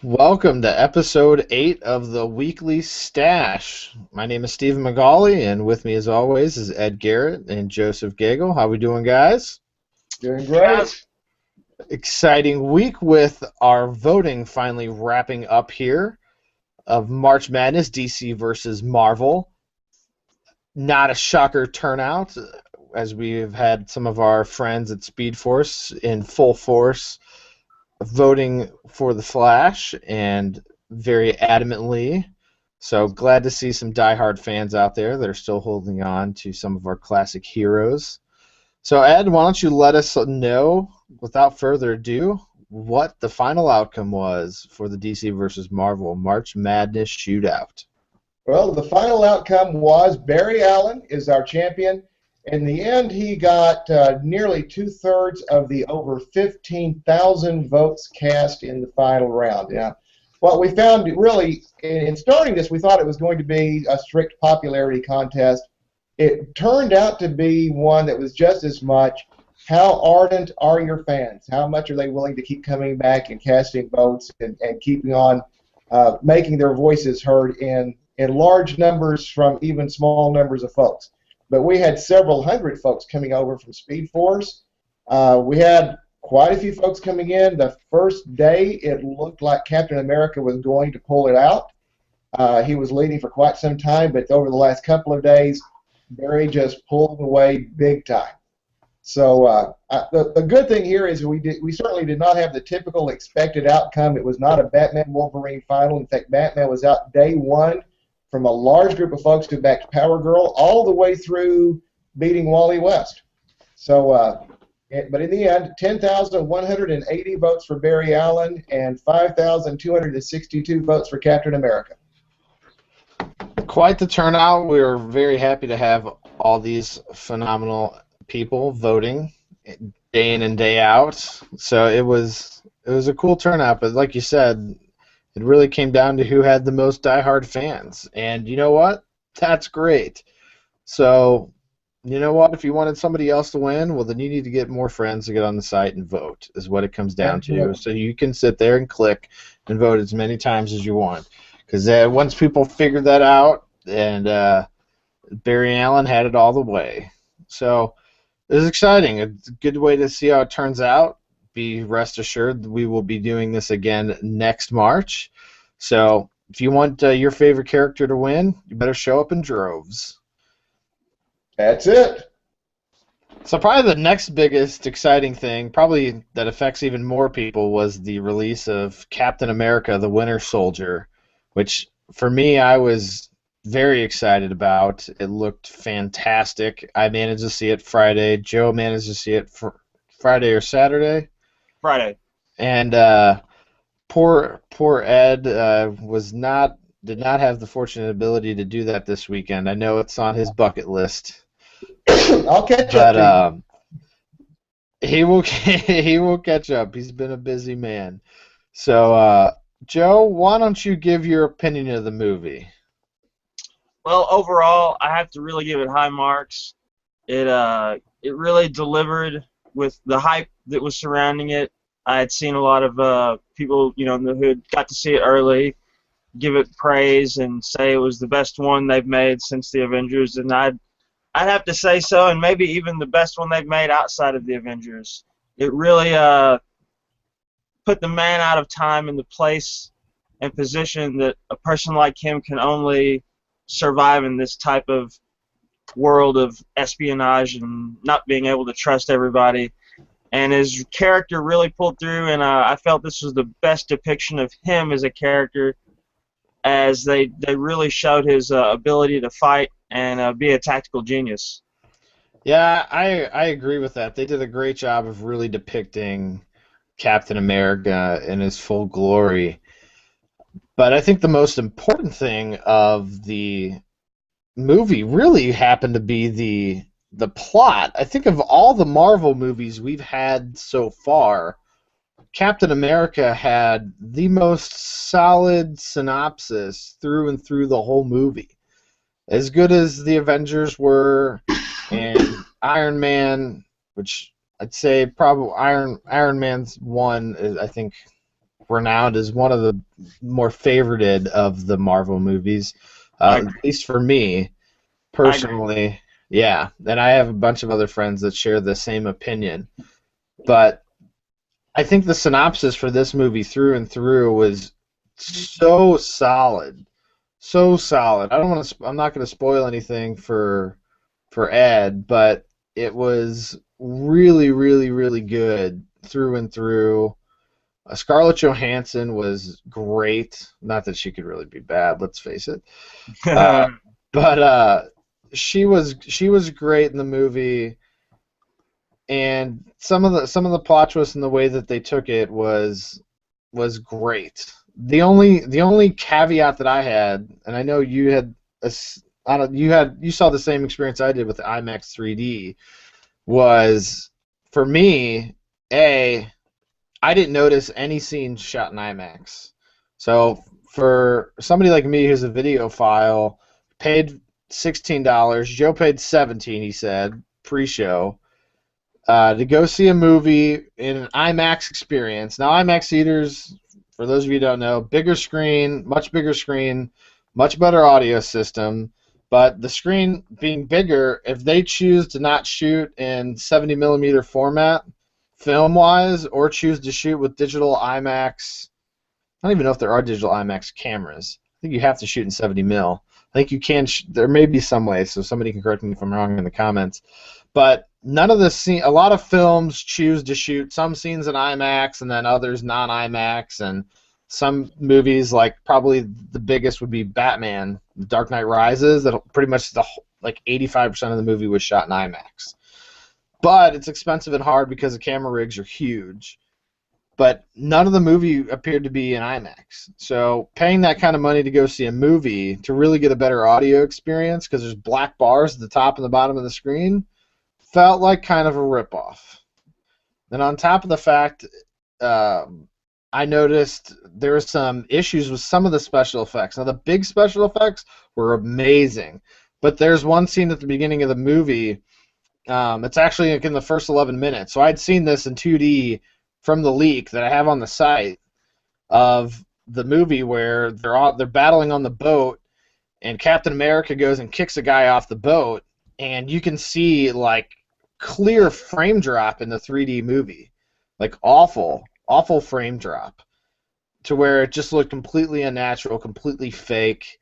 Welcome to episode 8 of the Weekly Stash. My name is Stephen McGauley, and with me as always is Ed Garrett and Joseph Gagel. How we doing, guys? Doing Hey great. guys, Exciting week with our voting finally wrapping up here of March Madness, DC versus Marvel. Not a shocker turnout, as we've had some of our friends at Speed Force in full force voting for the Flash and very adamantly. So glad to see some diehard fans out there that are still holding on to some of our classic heroes. So Ed, why don't you let us know, without further ado, what the final outcome was for the DC versus Marvel March Madness Shootout. Well, the final outcome was Barry Allen is our champion. In the end, he got nearly two-thirds of the over 15,000 votes cast in the final round. Now, what we found really, in starting this, we thought it was going to be a strict popularity contest. It turned out to be one that was just as much, how ardent are your fans? How much are they willing to keep coming back and casting votes and keeping on making their voices heard in large numbers from even small numbers of folks? But we had several hundred folks coming over from Speed Force. We had quite a few folks coming in. The first day, it looked like Captain America was going to pull it out. He was leading for quite some time, but over the last couple of days, Barry just pulled away big time. So the good thing here is we certainly did not have the typical expected outcome. It was not a Batman-Wolverine final. In fact, Batman was out day one from a large group of folks who backed Power Girl all the way through beating Wally West. So, but in the end, 10,180 votes for Barry Allen and 5,262 votes for Captain America. Quite the turnout. We were very happy to have all these phenomenal people voting day in and day out. So it was a cool turnout, but like you said, it really came down to who had the most diehard fans. And you know what? That's great. So, you know what? If you wanted somebody else to win, well, then you need to get more friends to get on the site and vote, is what it comes down to. So you can sit there and click and vote as many times as you want. Because once people figured that out, and Barry Allen had it all the way. So it was exciting. It's a good way to see how it turns out. Be rest assured we will be doing this again next March. So if you want your favorite character to win, you better show up in droves. That's it. So probably the next biggest exciting thing, probably that affects even more people, was the release of Captain America, the Winter Soldier, which for me I was very excited about. It looked fantastic. I managed to see it Friday. Joe managed to see it Friday or Saturday. Friday. And poor Ed did not have the fortunate ability to do that this weekend. I know it's on his bucket list, I'll catch up to but he will he will catch up. He's been a busy man. So Joe, why don't you give your opinion of the movie? Well, overall, I have to really give it high marks. It really delivered with the hype that was surrounding it. I had seen a lot of people, who had got to see it early, give it praise and say it was the best one they've made since the Avengers, and I'd have to say so, and maybe even the best one they've made outside of the Avengers. It really put the man out of time in the place and position that a person like him can only survive in this type of world of espionage and not being able to trust everybody. And his character really pulled through, and I felt this was the best depiction of him as a character, as they really showed his ability to fight and be a tactical genius. Yeah, I agree with that. They did a great job of really depicting Captain America in his full glory. But I think the most important thing of the movie really happened to be the plot. I think of all the Marvel movies we've had so far, Captain America had the most solid synopsis through and through the whole movie. As good as the Avengers were, and Iron Man, which I'd say probably Iron Man's one is, I think, renowned as one of the more favorited of the Marvel movies, at least for me personally. Yeah, and I have a bunch of other friends that share the same opinion. But I think the synopsis for this movie through and through was so solid, so solid. I'm not going to spoil anything for Ed, but it was really, really, really good through and through. Scarlett Johansson was great. Not that she could really be bad, let's face it. But she was great in the movie, and some of the plot twists and the way that they took it was great. The only caveat that I had, and I know you had you saw the same experience I did with the IMAX 3D, was for me, I didn't notice any scenes shot in IMAX. So for somebody like me who's a videophile, paid $16. Joe paid $17, he said, pre-show, to go see a movie in an IMAX experience. Now, IMAX theaters, for those of you who don't know, bigger screen, much better audio system. But the screen being bigger, if they choose to not shoot in 70 millimeter format, film-wise, or choose to shoot with digital IMAX, I don't even know if there are digital IMAX cameras. I think you have to shoot in 70 mil. I think you can. There may be some way, so somebody can correct me if I'm wrong in the comments. But none of a lot of films choose to shoot some scenes in IMAX and then others non-IMAX, and some movies, like probably the biggest would be Batman, Dark Knight Rises, that pretty much like 85% of the movie was shot in IMAX. But it's expensive and hard because the camera rigs are huge. But none of the movie appeared to be in IMAX. So paying that kind of money to go see a movie to really get a better audio experience, because there's black bars at the top and the bottom of the screen, felt like kind of a ripoff. Then on top of the fact, I noticed there were some issues with some of the special effects. Now, the big special effects were amazing. But there's one scene at the beginning of the movie. It's actually like in the first 11 minutes. So I'd seen this in 2D from the leak that I have on the site of the movie where they're battling on the boat, and Captain America goes and kicks a guy off the boat, and you can see like clear frame drop in the 3D movie, like awful frame drop, to where it just looked completely unnatural, completely fake,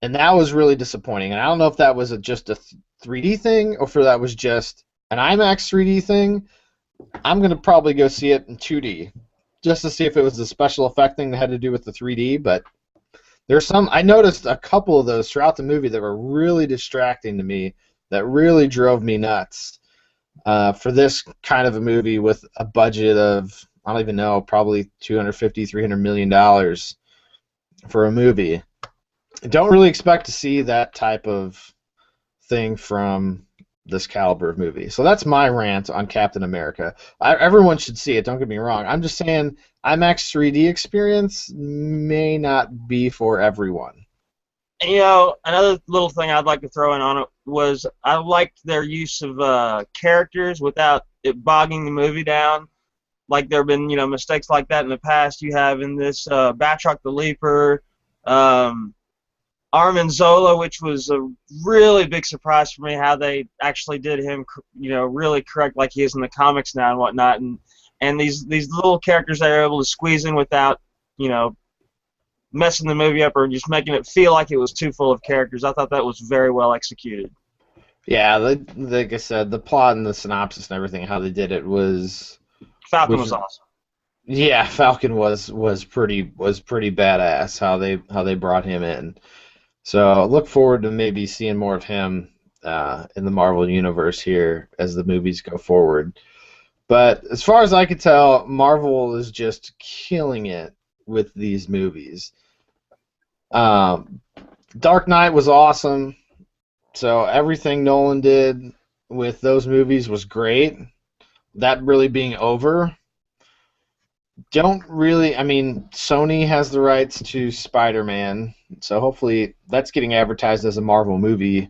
and that was really disappointing. And I don't know if that was just a 3D thing or if that was just an IMAX 3D thing. I'm going to probably go see it in 2D just to see if it was the special effect thing that had to do with the 3D, but I noticed a couple of those throughout the movie that were really distracting to me, that really drove me nuts for this kind of a movie with a budget of, I don't even know, probably $250-300 million for a movie. I don't really expect to see that type of thing from this caliber of movie. So that's my rant on Captain America. Everyone should see it, don't get me wrong. I'm just saying IMAX 3D experience may not be for everyone. You know, another little thing I'd like to throw in on it was I liked their use of characters without it bogging the movie down. Like there have been, mistakes like that in the past. You have in this Batroc the Leaper, Armin Zola, which was a really big surprise for me, how they actually did him, really correct like he is in the comics now and whatnot. And these little characters they were able to squeeze in without, messing the movie up or just making it feel like it was too full of characters. I thought that was very well executed. Yeah, like I said, the plot and the synopsis and everything, how they did it was... Falcon was awesome. Yeah, Falcon was pretty badass how they brought him in. So I look forward to maybe seeing more of him in the Marvel Universe here as the movies go forward. But as far as I could tell, Marvel is just killing it with these movies. Dark Knight was awesome. So everything Nolan did with those movies was great. That really being over. Sony has the rights to Spider-Man, so hopefully that's getting advertised as a Marvel movie,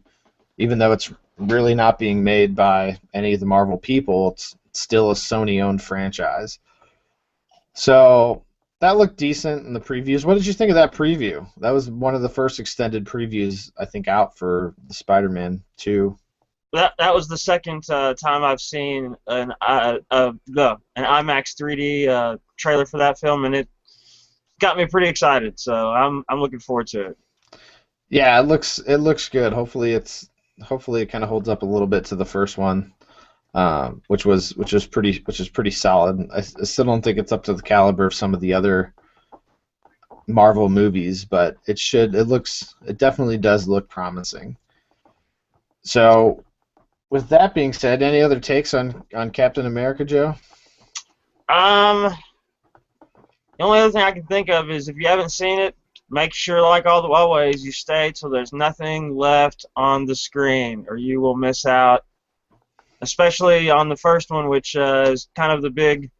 even though it's really not being made by any of the Marvel people. It's still a Sony-owned franchise. So That looked decent in the previews. What did you think of that preview? That was one of the first extended previews I think out for the Spider-Man 2. That was the second time I've seen an IMAX 3D trailer for that film, and it got me pretty excited. So I'm looking forward to it. Yeah, it looks good. Hopefully it kind of holds up a little bit to the first one, which is pretty solid. I still don't think it's up to the caliber of some of the other Marvel movies, but it definitely does look promising. So, with that being said, any other takes on Captain America, Joe? Um, the only other thing I can think of is if you haven't seen it, make sure, like always, you stay till there's nothing left on the screen, or you will miss out. Especially on the first one, which is kind of the big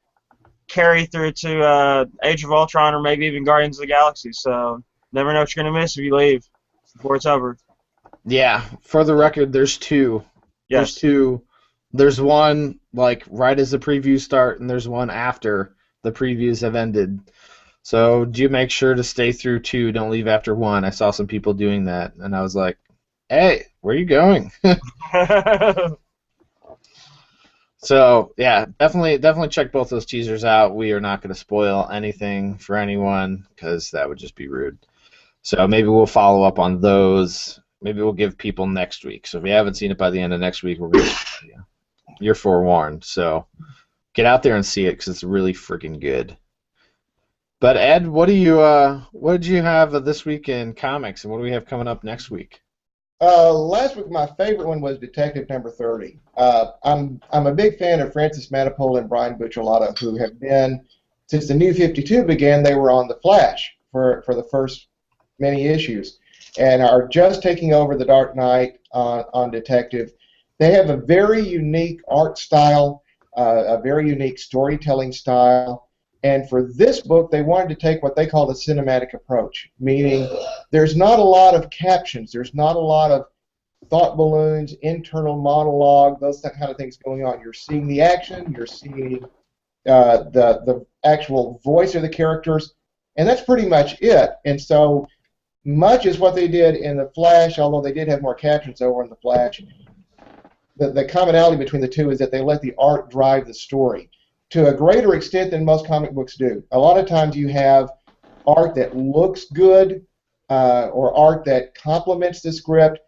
carry through to Age of Ultron, or maybe even Guardians of the Galaxy. So never know what you're gonna miss if you leave before it's over. Yeah, for the record, there's two. There's Yes. two. There's one like right as the previews start, and there's one after the previews have ended. So do make sure to stay through two. Don't leave after one. I saw some people doing that, and I was like, "Hey, where are you going?" So yeah, definitely check both those teasers out. We are not going to spoil anything for anyone because that would just be rude. So maybe we'll follow up on those. Maybe we'll give people next week. So if you haven't seen it by the end of next week, we're going to you're forewarned. So get out there and see it because it's really freaking good. But Ed, what did you have this week in comics, and what do we have coming up next week? Last week, my favorite one was Detective Number 30. I'm a big fan of Francis Manapul and Brian Buccellato, who have been, since the New 52 began, they were on The Flash for the first many issues, and are just taking over The Dark Knight on Detective. They have a very unique art style, a very unique storytelling style. And for this book, they wanted to take what they call the cinematic approach, meaning there's not a lot of captions, there's not a lot of thought balloons, internal monologue, those kind of things going on. You're seeing the action, you're seeing the actual voice of the characters, and that's pretty much it. And so much as what they did in The Flash, although they did have more captions over in The Flash, the commonality between the two is that they let the art drive the story to a greater extent than most comic books do. A lot of times you have art that looks good or art that complements the script.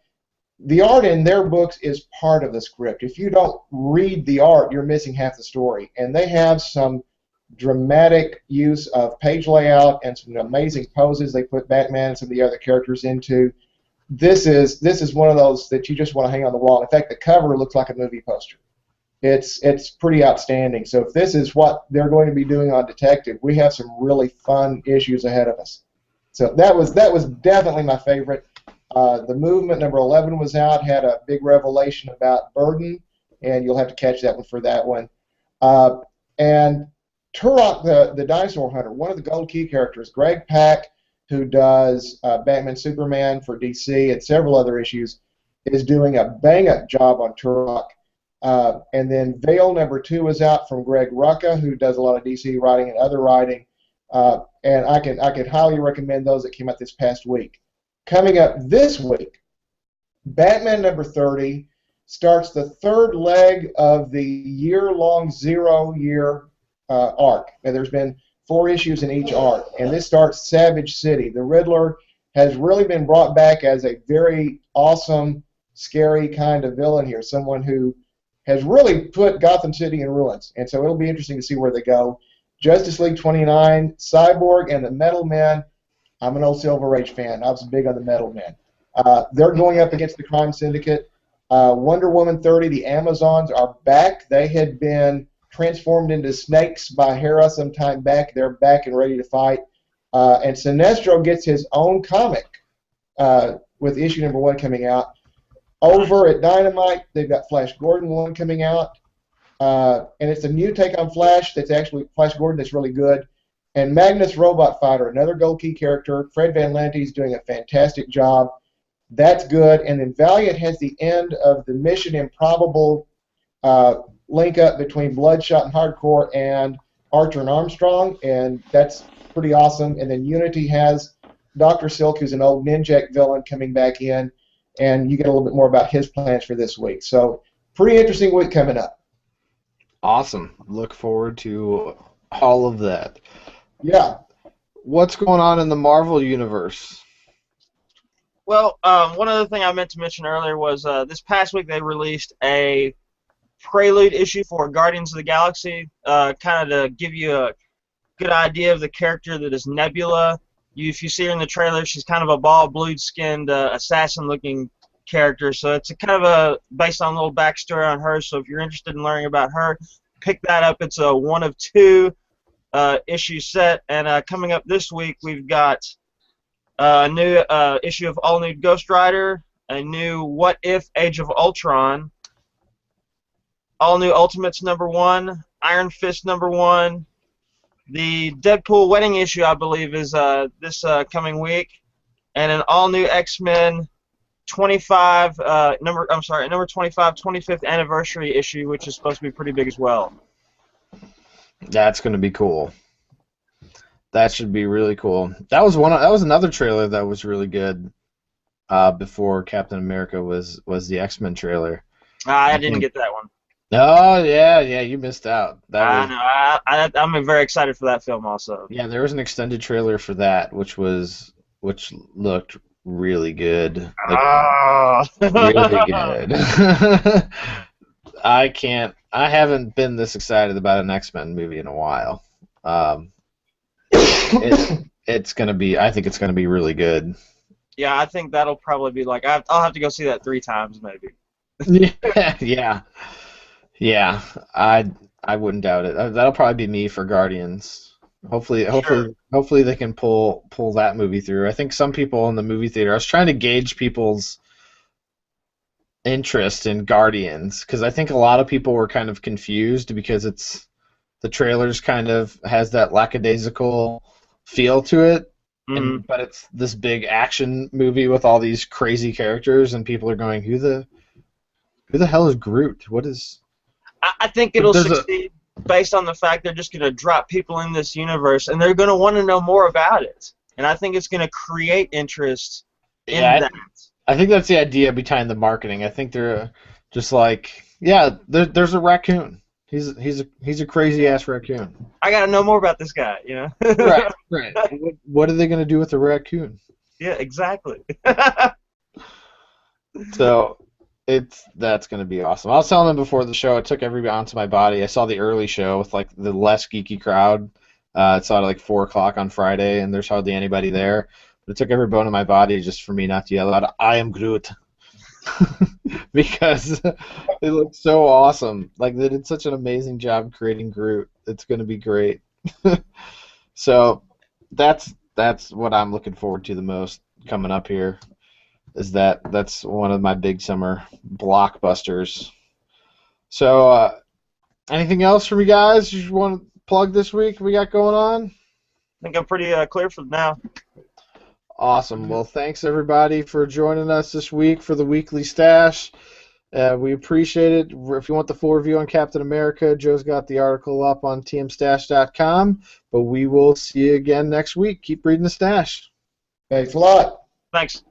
The art in their books is part of the script. If you don't read the art, you're missing half the story. And they have some dramatic use of page layout and some amazing poses they put Batman and some of the other characters into. This is one of those that you just want to hang on the wall. In fact, the cover looks like a movie poster. It's pretty outstanding. So if this is what they're going to be doing on Detective, we have some really fun issues ahead of us. So that was definitely my favorite. The Movement number 11 was out, had a big revelation about Burden, and you'll have to catch that one for that one. And Turok, the Dinosaur Hunter, one of the Gold Key characters, Greg Pak, who does Batman Superman for DC and several other issues, is doing a bang-up job on Turok. And then Veil number 2 is out from Greg Rucka, who does a lot of DC writing and other writing. And I could highly recommend those that came out this past week. Coming up this week, Batman number 30 starts the third leg of the year-long 0-year arc. And there's been 4 issues in each arc. And this starts Savage City. The Riddler has really been brought back as a very awesome, scary kind of villain here, someone who has really put Gotham City in ruins. And so it'll be interesting to see where they go. Justice League 29, Cyborg, and the Metal Men. I'm an old Silver Age fan. I was big on the Metal Men. They're going up against the Crime Syndicate. Wonder Woman 30, the Amazons are back. They had been transformed into snakes by Hera some time back. They're back and ready to fight. And Sinestro gets his own comic with issue number 1 coming out. Over at Dynamite, they've got Flash Gordon 1 coming out. And it's a new take on Flash that's actually Flash Gordon that's really good. And Magnus Robot Fighter, another Gold Key character. Fred Van Lente is doing a fantastic job. That's good. And then Valiant has the end of the Mission Improbable link up between Bloodshot and Hardcore and Archer and Armstrong. And that's pretty awesome. And then Unity has Dr. Silk, who's an old Ninjak villain, coming back in, and you get a little bit more about his plans for this week. So pretty interesting week coming up. Awesome. Look forward to all of that. Yeah. What's going on in the Marvel universe? Well, one other thing I meant to mention earlier was this past week they released a prelude issue for Guardians of the Galaxy, kind of to give you a good idea of the character that is Nebula. If you see her in the trailer, she's kind of a bald, blue-skinned, assassin-looking character. So it's kind of based on a little backstory on her. So if you're interested in learning about her, pick that up. It's a 1 of 2 issue set. And coming up this week, we've got a new issue of All New Ghost Rider, a new What If Age of Ultron, All New Ultimates #1, Iron Fist #1. The Deadpool wedding issue, I believe, is this coming week, and an all-new X-Men 25 number 25 25th anniversary issue, which is supposed to be pretty big as well. That's going to be cool. That should be really cool. That was another trailer that was really good. Before Captain America was the X-Men trailer. I didn't get that one. Oh yeah, you missed out. I know. I'm very excited for that film also. Yeah, there was an extended trailer for that, which looked really good. Really good. I haven't been this excited about an X-Men movie in a while. It's gonna be. I think it's gonna be really good. Yeah, I think that'll probably be like I'll have to go see that 3 times maybe. Yeah. I wouldn't doubt it. That'll probably be me for Guardians. Hopefully they can pull that movie through. I think some people in the movie theater. I was trying to gauge people's interest in Guardians because I think a lot of people were kind of confused because the trailers kind of has that lackadaisical feel to it. But it's this big action movie with all these crazy characters, and people are going, "Who the hell is Groot? What is?" I think it'll succeed based on the fact they're just going to drop people in this universe, and they're going to want to know more about it. And I think it's going to create interest in that. I think that's the idea behind the marketing. I think they're just like, there's a raccoon. He's a crazy ass raccoon. I got to know more about this guy, you know. Right. What are they going to do with the raccoon? Yeah, exactly. So that's going to be awesome. I was telling them before the show, it took everybody onto my body. I saw the early show with like the less geeky crowd. It saw it at like 4 o'clock on Friday, and there's hardly anybody there. But it took every bone in my body just for me not to yell out, "I am Groot." Because it looked so awesome. Like they did such an amazing job creating Groot. It's going to be great. So that's what I'm looking forward to the most coming up here. That's one of my big summer blockbusters. So anything else from you guys you want to plug this week we got going on? I think I'm pretty clear for now. Awesome. Well, thanks everybody for joining us this week for the Weekly Stash. We appreciate it. If you want the full review on Captain America, Joe's got the article up on tmstash.com. But we will see you again next week. Keep reading the Stash. Thanks a lot. Thanks.